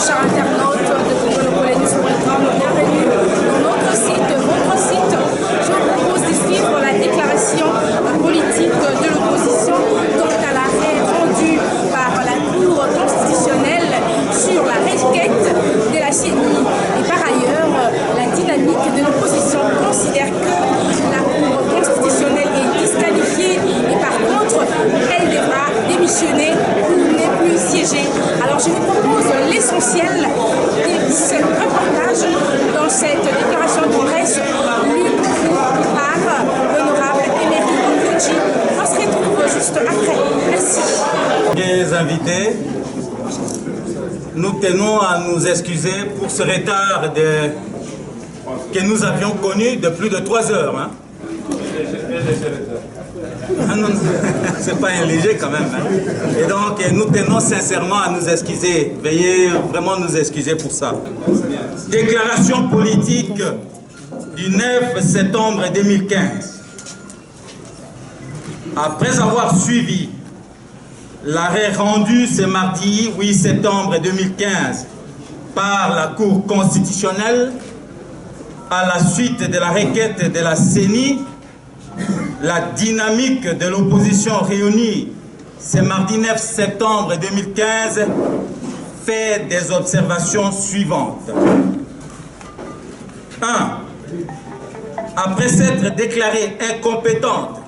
chers internautes de Congo-News.com, bienvenue dans notre site, votre site. Je vous propose de suivre la déclaration politique de l'opposition quant à l'arrêt rendu par la Cour constitutionnelle sur la requête de la CENI. Et par ailleurs, la dynamique de l'opposition considère que la Cour constitutionnelle est disqualifiée et par contre, elle devra démissionner ou ne plus siéger. Alors je vous propose l'essentiel de ce reportage dans cette déclaration de presse lue par l'honorable Emery Onkoudji. On se retrouve juste après. Merci. Les invités, nous tenons à nous excuser pour ce retard que nous avions connu de plus de 3 heures. Hein. Ah non, c'est pas un léger quand même. Hein. Et donc, nous tenons sincèrement à nous excuser. Veuillez vraiment nous excuser pour ça. Déclaration politique du 9 septembre 2015. Après avoir suivi l'arrêt rendu ce mardi 8 septembre 2015 par la Cour constitutionnelle à la suite de la requête de la CENI, la dynamique de l'opposition réunie ce mardi 9 septembre 2015 fait des observations suivantes. 1. Après s'être déclarée incompétente,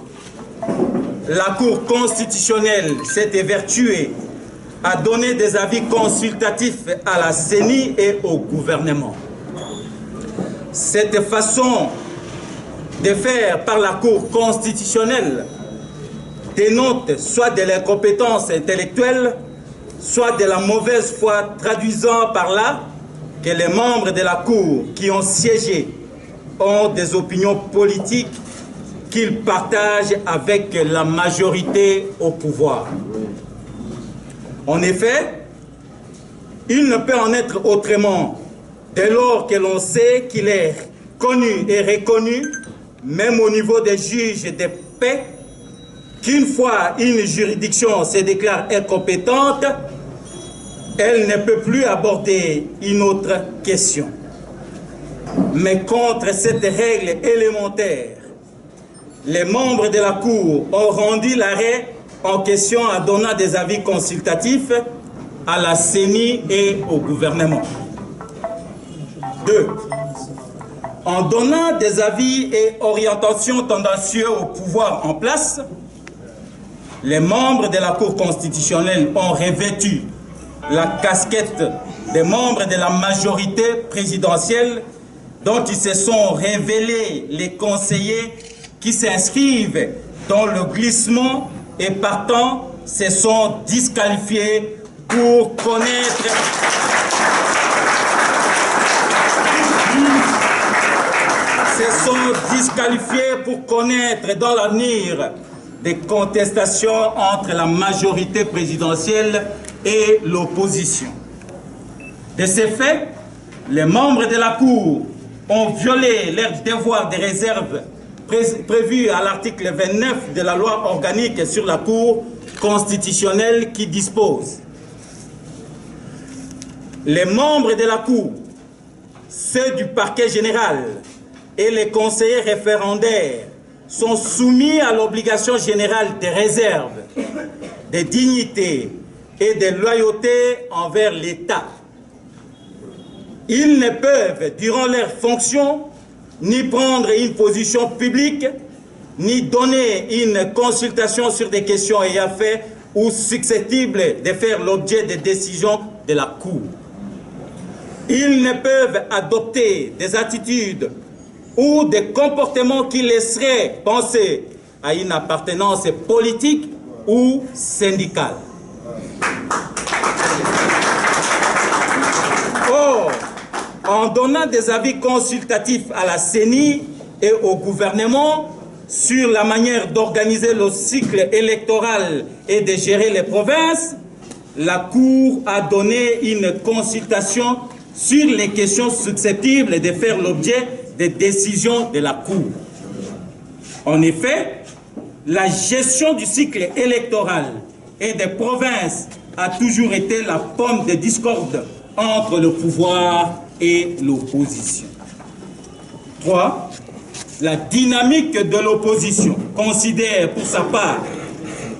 la Cour constitutionnelle s'est évertuée à donner des avis consultatifs à la CENI et au gouvernement. Cette façon de faire par la Cour constitutionnelle dénote soit de l'incompétence intellectuelle, soit de la mauvaise foi, traduisant par là que les membres de la Cour qui ont siégé ont des opinions politiques qu'ils partagent avec la majorité au pouvoir. En effet, il ne peut en être autrement dès lors que l'on sait qu'il est connu et reconnu, même au niveau des juges de paix, qu'une fois une juridiction se déclare incompétente, elle ne peut plus aborder une autre question. Mais contre cette règle élémentaire, les membres de la Cour ont rendu l'arrêt en question en donnant des avis consultatifs à la CENI et au gouvernement. 2. En donnant des avis et orientations tendancieux au pouvoir en place, les membres de la Cour constitutionnelle ont revêtu la casquette des membres de la majorité présidentielle dont ils se sont révélés les conseillers qui s'inscrivent dans le glissement et partant se sont disqualifiés pour connaître dans l'avenir des contestations entre la majorité présidentielle et l'opposition. De ces faits, les membres de la Cour ont violé leur devoir de réserve prévu à l'article 29 de la loi organique sur la Cour constitutionnelle qui dispose: les membres de la Cour, ceux du parquet général et les conseillers référendaires sont soumis à l'obligation générale de réserve, de dignité et de loyauté envers l'État. Ils ne peuvent, durant leurs fonctions, ni prendre une position publique, ni donner une consultation sur des questions ayant fait ou susceptibles de faire l'objet de décisions de la Cour. Ils ne peuvent adopter des attitudes ou des comportements qui laisseraient penser à une appartenance politique ou syndicale. Or, en donnant des avis consultatifs à la CENI et au gouvernement sur la manière d'organiser le cycle électoral et de gérer les provinces, la Cour a donné une consultation sur les questions susceptibles de faire l'objet des décisions de la Cour. En effet, la gestion du cycle électoral et des provinces a toujours été la pomme de discorde entre le pouvoir et l'opposition. 3. La dynamique de l'opposition considère pour sa part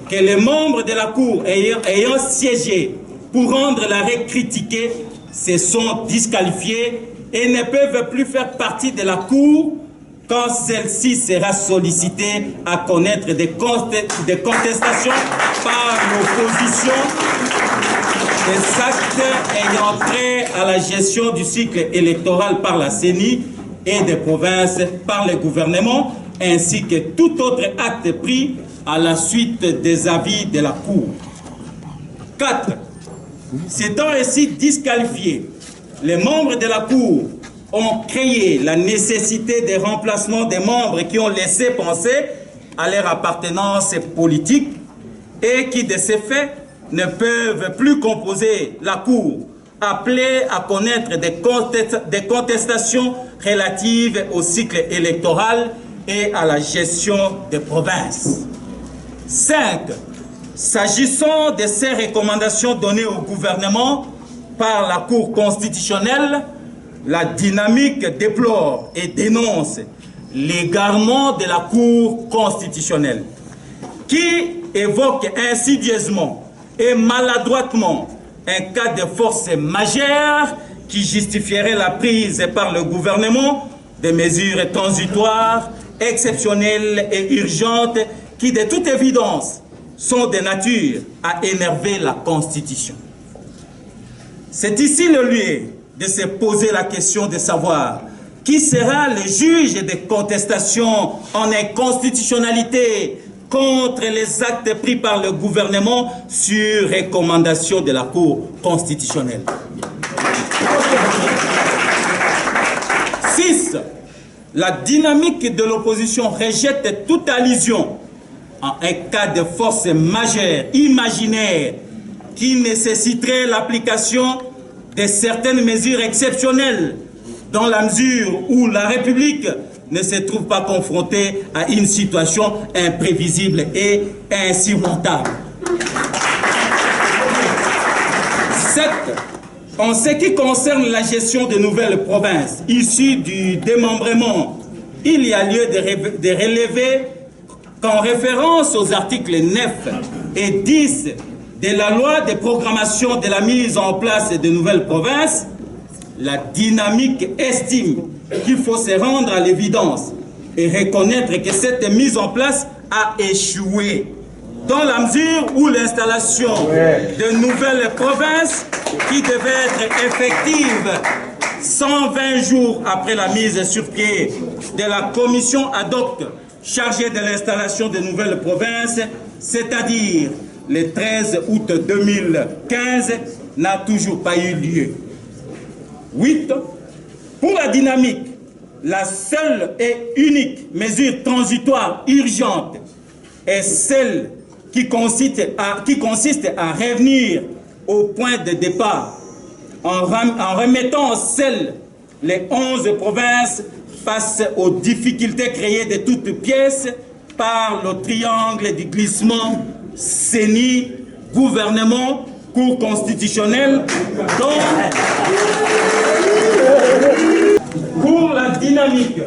que les membres de la Cour ayant siégé pour rendre l'arrêt critiqué se sont disqualifiés et ne peuvent plus faire partie de la Cour quand celle-ci sera sollicitée à connaître des contestations par l'opposition des actes ayant trait à la gestion du cycle électoral par la CENI et des provinces par le gouvernement, ainsi que tout autre acte pris à la suite des avis de la Cour. 4. S'étant ainsi disqualifiés, les membres de la Cour ont créé la nécessité des remplacements des membres qui ont laissé penser à leur appartenance politique et qui, de ce fait, ne peuvent plus composer la Cour, appelée à connaître des contestations relatives au cycle électoral et à la gestion des provinces. 5. S'agissant de ces recommandations données au gouvernement par la Cour constitutionnelle, la dynamique déplore et dénonce l'égarement de la Cour constitutionnelle, qui évoque insidieusement et maladroitement un cas de force majeure qui justifierait la prise par le gouvernement de mesures transitoires, exceptionnelles et urgentes qui, de toute évidence, sont de nature à énerver la Constitution. C'est ici le lieu de se poser la question de savoir qui sera le juge des contestations en inconstitutionnalité contre les actes pris par le gouvernement sur recommandation de la Cour constitutionnelle. 6. La dynamique de l'opposition rejette toute allusion en un cas de force majeure, imaginaire, qui nécessiterait l'application de certaines mesures exceptionnelles dans la mesure où la République ne se trouve pas confrontée à une situation imprévisible et insurmontable. 7. En ce qui concerne la gestion des nouvelles provinces issues du démembrement, il y a lieu de relever qu'en référence aux articles 9 et 10 de la loi de programmation de la mise en place de nouvelles provinces, la dynamique estime qu'il faut se rendre à l'évidence et reconnaître que cette mise en place a échoué, dans la mesure où l'installation de nouvelles provinces qui devaient être effectives 120 jours après la mise sur pied de la commission ad hoc chargée de l'installation de nouvelles provinces, c'est-à-dire le 13 août 2015, n'a toujours pas eu lieu. 8. Pour la dynamique, la seule et unique mesure transitoire urgente est celle qui consiste à revenir au point de départ en remettant en selle les 11 provinces face aux difficultés créées de toutes pièces par le triangle du glissement CENI, gouvernement, Cour constitutionnelle, dont pour la dynamique,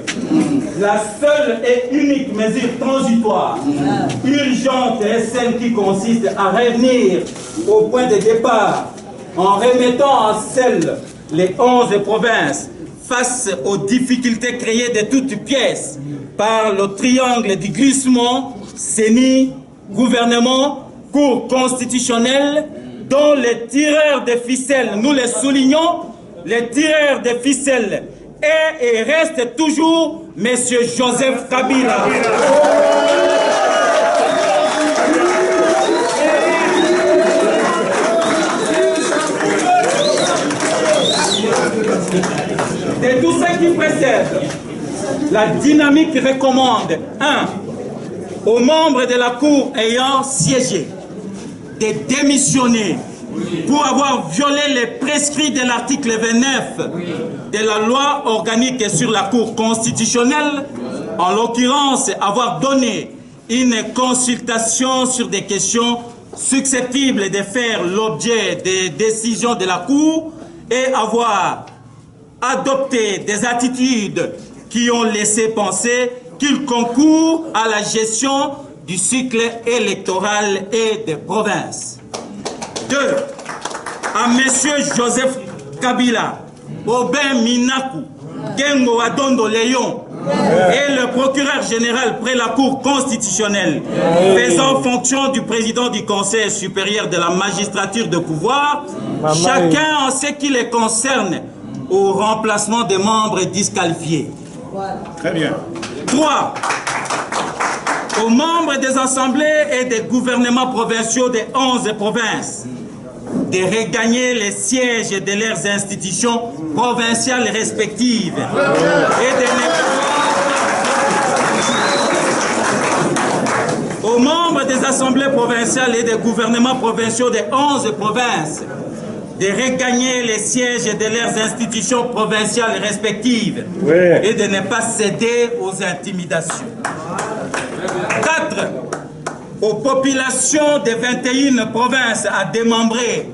la seule et unique mesure transitoire urgente est celle qui consiste à revenir au point de départ en remettant en selle les 11 provinces face aux difficultés créées de toutes pièces par le triangle du glissement, CENI, gouvernement, Cour constitutionnelle, dont les tireurs de ficelles, nous les soulignons, les tireurs de ficelles est et reste toujours M. Joseph Kabila. De tout ce qui précède, la dynamique recommande 1. Aux membres de la Cour ayant siégé de démissionner pour avoir violé les prescrits de l'article 29 de la loi organique sur la Cour constitutionnelle, en l'occurrence avoir donné une consultation sur des questions susceptibles de faire l'objet des décisions de la Cour et avoir adopté des attitudes qui ont laissé penser qu'il concourt à la gestion du cycle électoral et des provinces. 2. À M. Joseph Kabila, Aubin Minakou, Gengo Adondo Léon et le procureur général près la Cour constitutionnelle faisant fonction du président du Conseil supérieur de la magistrature de pouvoir, chacun en ce qui les concerne au remplacement des membres disqualifiés. Très bien. 3. Aux membres des assemblées et des gouvernements provinciaux des 11 provinces de regagner les sièges de leurs institutions provinciales respectives aux membres des assemblées provinciales et des gouvernements provinciaux des 11 provinces de regagner les sièges de leurs institutions provinciales respectives et de ne pas céder aux intimidations. 4. Aux populations des 21 provinces à démembrer,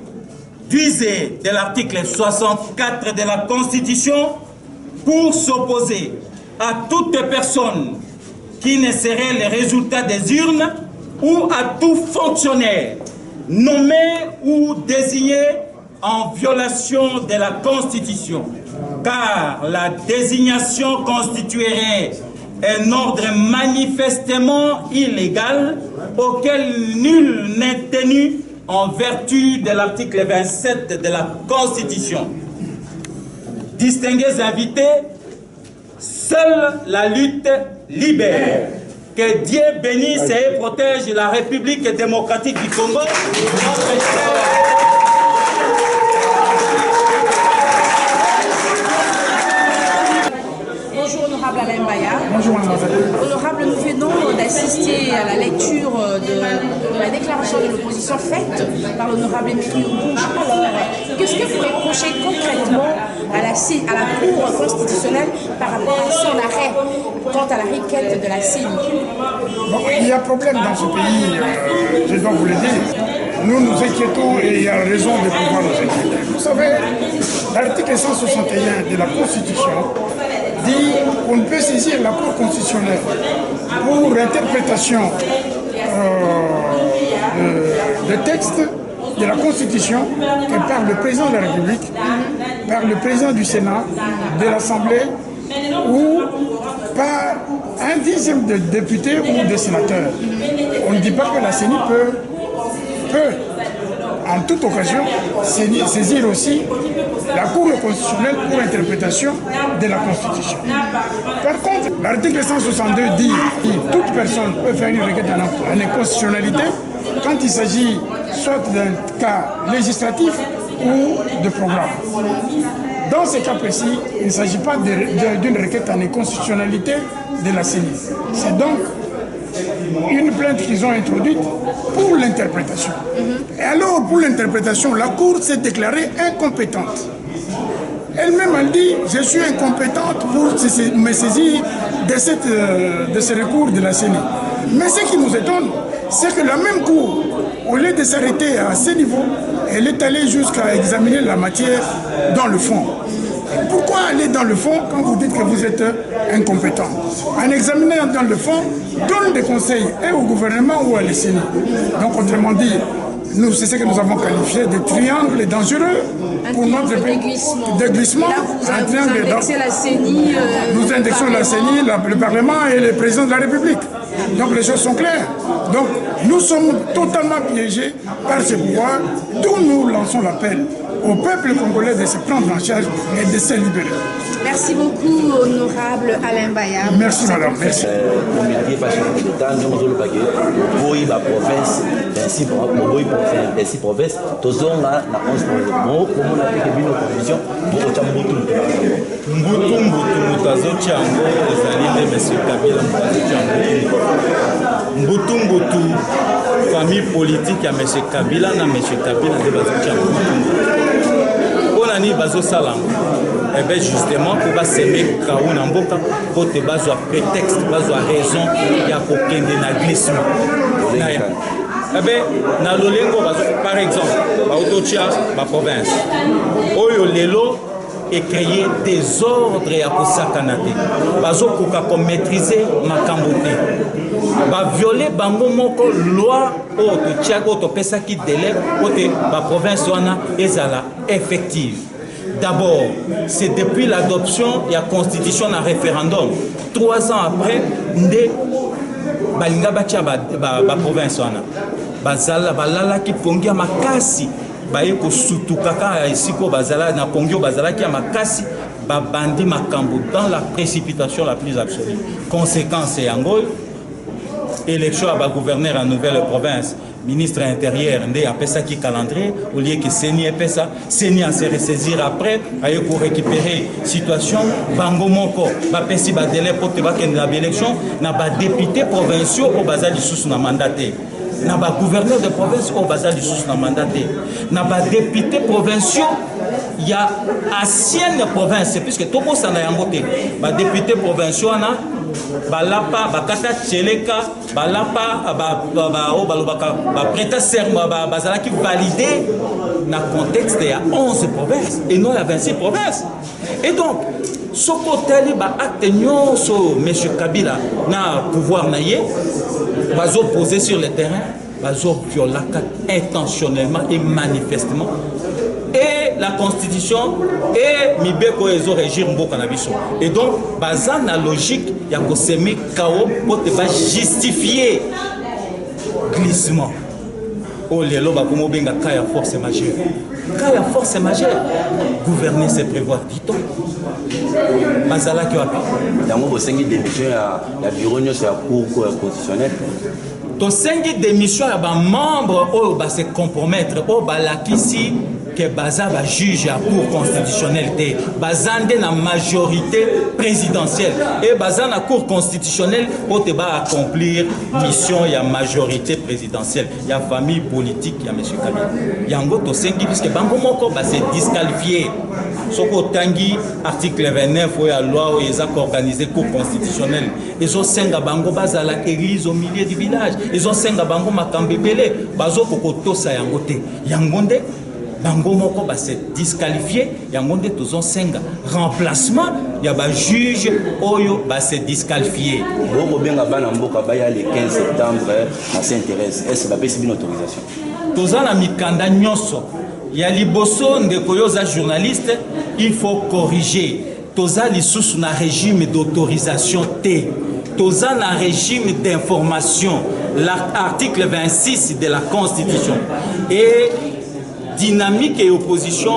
d'user de l'article 64 de la Constitution pour s'opposer à toute personne qui ne serait le résultat des urnes ou à tout fonctionnaire nommé ou désigné en violation de la Constitution, car la désignation constituerait un ordre manifestement illégal auquel nul n'est tenu en vertu de l'article 27 de la Constitution. Distingués invités, seule la lutte libère. Que Dieu bénisse et protège la République démocratique du Congo. Bonjour honorable Alain Mbaya. Bonjour mademoiselle. Honorable, nous venons d'assister à la lecture de la déclaration de l'opposition faite par l'honorable Émilie Rouge. Alors, qu'est-ce que vous reprochez concrètement à la Cour constitutionnelle par rapport à son arrêt quant à la requête de la CENI? Bon, il y a problème dans ce pays, je dois vous le dire. Nous nous inquiétons et il y a raison de pouvoir nous inquiéter. Vous savez, l'article 161 de la Constitution dit qu'on ne peut saisir la Cour constitutionnelle pour l'interprétation de textes de la Constitution que par le président de la République, par le président du Sénat, de l'Assemblée ou par un dixième de députés ou de sénateurs. On ne dit pas que la CENI peut en toute occasion saisir aussi la Cour constitutionnelle pour interprétation de la Constitution. Par contre, l'article 162 dit que toute personne peut faire une requête en inconstitutionnalité quand il s'agit soit d'un cas législatif ou de programme. Dans ce cas précis, il ne s'agit pas d'une requête en inconstitutionnalité de la CENI. C'est donc une plainte qu'ils ont introduite pour l'interprétation. Et alors, pour l'interprétation, la Cour s'est déclarée incompétente. Elle-même, elle dit, je suis incompétente pour me saisir de ce recours de la CENI. Mais ce qui nous étonne, c'est que la même Cour, au lieu de s'arrêter à ce niveau, elle est allée jusqu'à examiner la matière dans le fond. Pourquoi aller dans le fond quand vous dites que vous êtes incompétent? En examinant dans le fond, donne des conseils et au gouvernement ou à la CENI. Donc, autrement dit, c'est ce que nous avons qualifié de triangle dangereux pour notre pays. De glissement. Là, vous indexez la CENI. Nous indexons la CENI, le Parlement et le président de la République. Donc les choses sont claires. Donc nous sommes totalement piégés par ce pouvoir, d'où nous lançons l'appel au peuple congolais de se prendre en charge et de se libérer. Merci beaucoup, honorable Alain Mbaya. Merci, madame. Merci. Mbutu famille politique ya M. Kabila na M. Kabila de bazotia mbutu. Onani bazo salam. Eh bien justement pour semer kaou na mboka pour te bazo prétexte bazo raison ya kokende na glissement. Eh bien, dans le lingo, par exemple, la province, Oyo Lelo et créer des ordres et à Kosakanate. Bazo Koka maîtriser ma cambote. Ba violer bango moko loi o to tiago to pesa qui délai pour la province wana ezala effective. D'abord, c'est depuis l'adoption de la constitution d'un référendum. 3 ans après, ndé balinga batia ba province wana. Bazala balala ki pongia makasi. Baye ko sutukaka isiko bazala na pongio bazala ki makasi babandi makambo dans la précipitation la plus absolue. Conséquence yango élection à gouverneur en nouvelle province, ministre intérieur ndé apesa ki calendrier au lieu que Seni pesa Seni à se ressaisir après aye pour récupérer situation bango moko ba pesi ba délai pour te ba la élection na ba député provinciaux au bazali sous na mandaté. Na ba gouverneur de province au bazar du sous na mandaté na ba député provinciaux il y a ancienne province puisque tout ça na yangote ba député provinciaux na balapa bakata tcheleka balapa ba prêter serment bazala qui validé na contexte il y a 11 provinces et non il y a 26 provinces et donc ce côté ba acte nyonso monsieur Kabila na pouvoir na ye bazo posé sur le terrain, bazo violaka intentionnellement et manifestement. Et la constitution et Mibeko ezo régir mboka na biso. Et donc baza na logique ya ko semer chaos pour te justifier glissement. Oh lelo ba komo benga kaya force majeure. Kaya force majeure. Gouverner c'est prévoir dit-on. Bazala qui wapi. Yango bo sengi démission ya bureau nyonso ya cour constitutionnelle. To sengi démission ya ba membre o ba se compromettre o ba lakisi que baza ba juge à cour constitutionnelle te bazande na majorité présidentielle et baza na cour constitutionnelle pour te ba accomplir mission ya majorité présidentielle ya famille politique ya monsieur Kabila yango to sengi puisque bango moko ba se disqualifier soko tangi article 29 o ya loi o ezak organiser cour constitutionnelle ils ont senga bango bazala église au milieu du village ils ont senga bango makambebele bazo kokoto sa yango te yango nde bango moko ba se disqualifié yango nde tozon senga remplacement ya ba juge oyo ba se disqualifié boko benga bana mboka baya le 15 septembre na s'intéresse est-ce ba pesi une autorisation tozana mikanda nyonso ya liboso ndeko yoza journaliste il faut corriger toza lisusu na régime d'autorisation T toza na régime d'information l'article 26 de la constitution et dynamique et opposition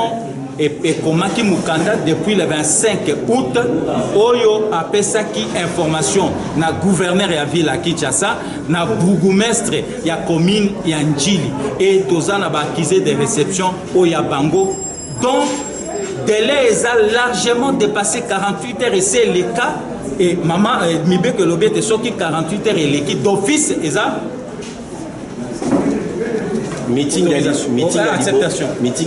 et Komaki Mukanda depuis le 25 août oyo apesaki information na gouverneur ya ville à Kinshasa na bourgmestre ya commune ya Njili et tozana ba accusé de réception oya bango donc délai a largement dépassé 48 heures et c'est le cas et maman Mibeke Lobé te soki 48 heures et l'équipe d'office eza meeting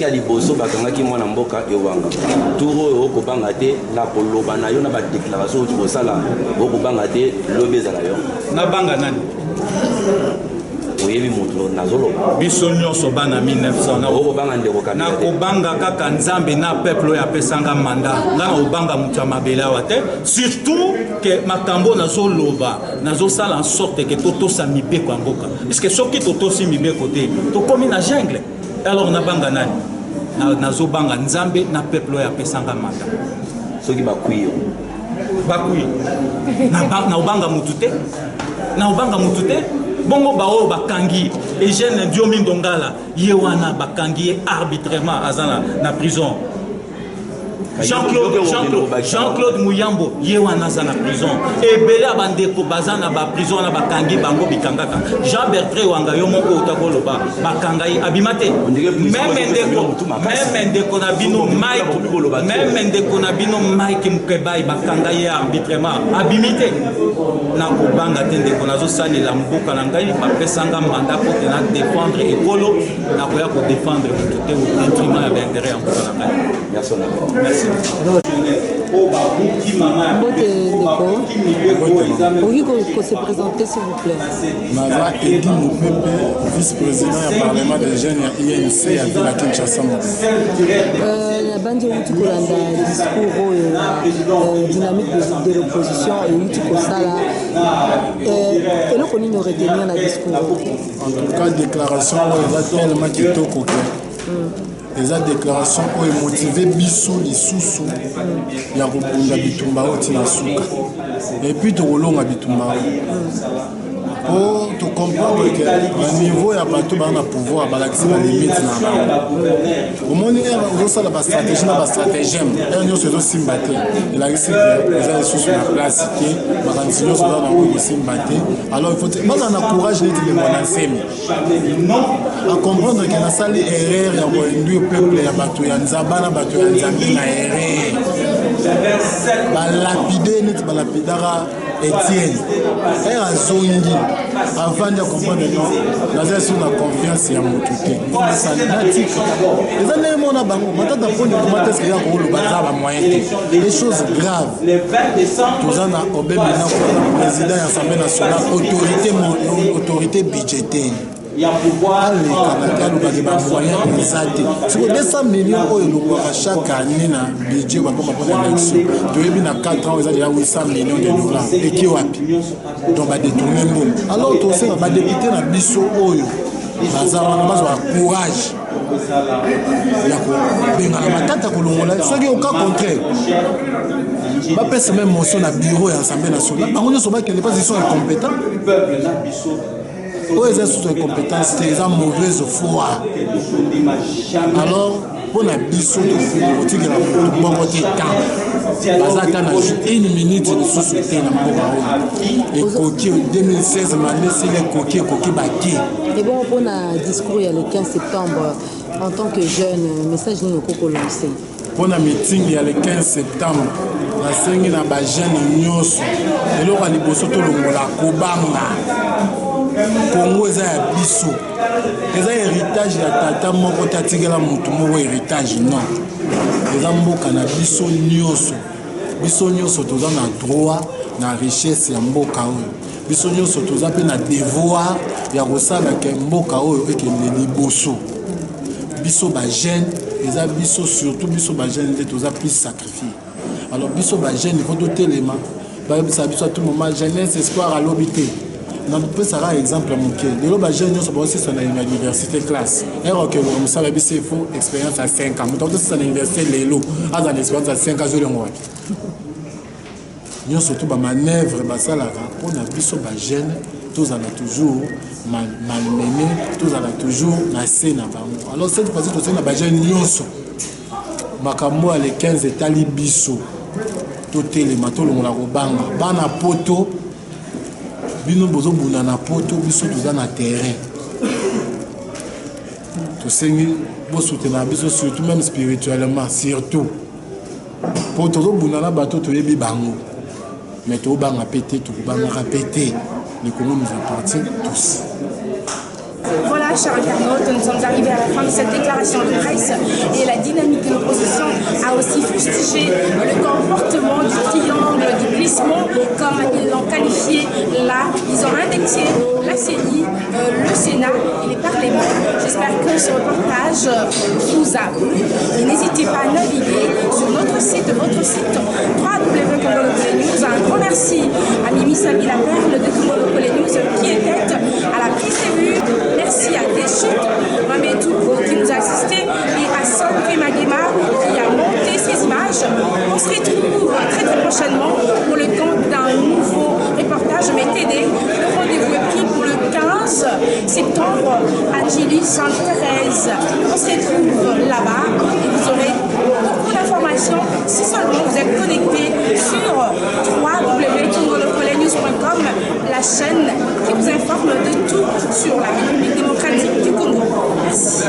à liboso bakangaki mwana mboka ewanga turo oyo okobanga te na koloba na yo na badéclaration oti kosala okobanga te lobi ezala yo nabanga nani oyebi moto nazoloba biso nyonso bana 1900 okobanga ndeko Kabila nakobanga kaka nzambe na peuple oyo apesanga manda nga na obanga moto ya mabele awa te surtout ke makambo nazoloba nazosala en sorte ke totosa mibeko ya mboka puisque soki totosi mibeko te tokomi na jungle alors nabanga nani nazobanga nzambe na peuple oyo apesanga manda soki bakui yo bakui na obanga mutu te na obanga mutu te bongo bao bakangi Eugène Diomi Ndongala ye wana bakangi arbitrairement azana na prison Jean-Claude Mouyambo ye wana za na prison ebele abandeko bazana ba prison na bakangi bango bikangaka Jean Bertrand wanga yo moko utakoloba bakangai abimate même ndeko na bino Mike Mukebai bakangai arbitrairement abimite na kobanga te ndeko nazo salela mboka na ngai bapesanga mandat pour te na défendre ekolo na koya ko défendre tout au détriment ya intérêt ya mboka na ngai. Merci. Faut se présenter s'il vous plaît. Naza Edi Moupepe, vice-président du Parlement des jeunes à INC à Villa Kinshasa. La bande outi kolanda discours dynamique de l'opposition et outi kosala eloko nini retenir na discours. En tout cas, déclaration est tellement kitoko que les déclarations ont motivé biso lisusu ya kobunda bitumba oti na suka et puis tokolonga bitumba pour te comprendre que le niveau ya bato bana pouvoir balakisi ba limite na bango omoni ozosala ba stratégie na ba stratégème nyonso ezosimba te elakisi eza lisusu na place te makanisi nyonso eza nango ekosimba te alors il faut baza na courage neti lembo na nsemi a comprendre ke nasali erreur ya koinduire peuple ya bato ya nzamba na bato ya nzambe na erreur balapide neti balapidaka Etienne et azongi avant de comprendre non naza sur la confiance ya motu te ça natika eza ne mona bango matata poni comment est-ce qu'il y a ko lo baza ba moyen te des choses graves tozana obebina ko président ya Assemblée nationale autorité budgétaire il y a pouvoir les Canadiens nous battre par moyen exact sur 200 millions au longwa chaque année na budget va comme pour l'élection depuis na 4 ans ils ont déjà 800 millions de dollars et qui wapi donc va détourner monde alors tout ça va député na biso oyo bazama na bazo courage ya ko benga na matata kolongola soki au cas contraire ba pèse même motion na bureau ya Assemblée nationale bango nyoso ba que les pas ils sont incompétents ils ont sous compétence, ils ont mauvaise foi. Alors, pour la biso de bon côté temps, une minute de sous-souté dans le et coquille 2016, c'est les coquilles baki. Et bon, pour le discours, il y a le 15 septembre, en tant que jeune, message nous avons lancé. Pour le meeting, il y a le 15 septembre, la scène na ba jeune nyonso, et là on va liboso to longola kobanga. Congo eza ya biso eza héritage ya tata moko tatikela mutu moko héritage non eza mboka na biso nyonso toza na droit na richesse ya mboka oyo biso nyonso toza pe na devoir ya kosala ke mboka oyo ekende liboso biso ba jeune eza biso surtout biso ba jeune nde toza plus sacrifié alors biso ba jeune il faut totelema ba biso à tout moment jeunesse espoir à l'obité. On peut ça un exemple moqué. Les gens jeunes sont aussi sur l'université classe. Et que vous savez c'est faux expérience à 5 ans. Donc c'est l'université les lots. À une expérience à 5 ans je l'envoie. Nous surtout ba manœuvre ba ça la pour na biso ba jeune tous en a toujours malmené, tous en a toujours na scène bango. Alors cette fois-ci tous na ba jeune nyonso. Makambo à les 15 etali biso. Toté les matolo on la robanga. Bana poto bino bozo buna na poto biso toza na terrain to sengi bo soutenir biso surtout même spirituellement surtout pour tozo buna na bato to yebi bango mais to banga pété to banga répéter les Congo nous appartient tous. Voilà, chers internautes, nous sommes arrivés à la fin de cette déclaration de presse et la dynamique de l'opposition a aussi fustigé le comportement du triangle du glissement, comme ils l'ont qualifié là. Ils ont indexé la CENI, le Sénat et les parlements. J'espère que ce reportage vous a plu. Et n'hésitez pas à naviguer sur notre site, votre site www.congolopole News. Un grand merci à Mimi Sami, la perle de Congolopole News, qui était à la prise des vues. Merci à Deschutes, Mamédou qui nous a assisté et à Sandrine Magema qui a monté ces images. On se retrouve très prochainement pour le compte d'un nouveau reportage. Mais TD, le rendez-vous est pris pour le 15 septembre à Gilly Sainte-Thérèse. On se retrouve là-bas et vous aurez beaucoup d'informations si seulement vous êtes connecté sur www.congolopolenews.com, la chaîne qui vous informe de tout sur la République démocratique du Congo. Merci.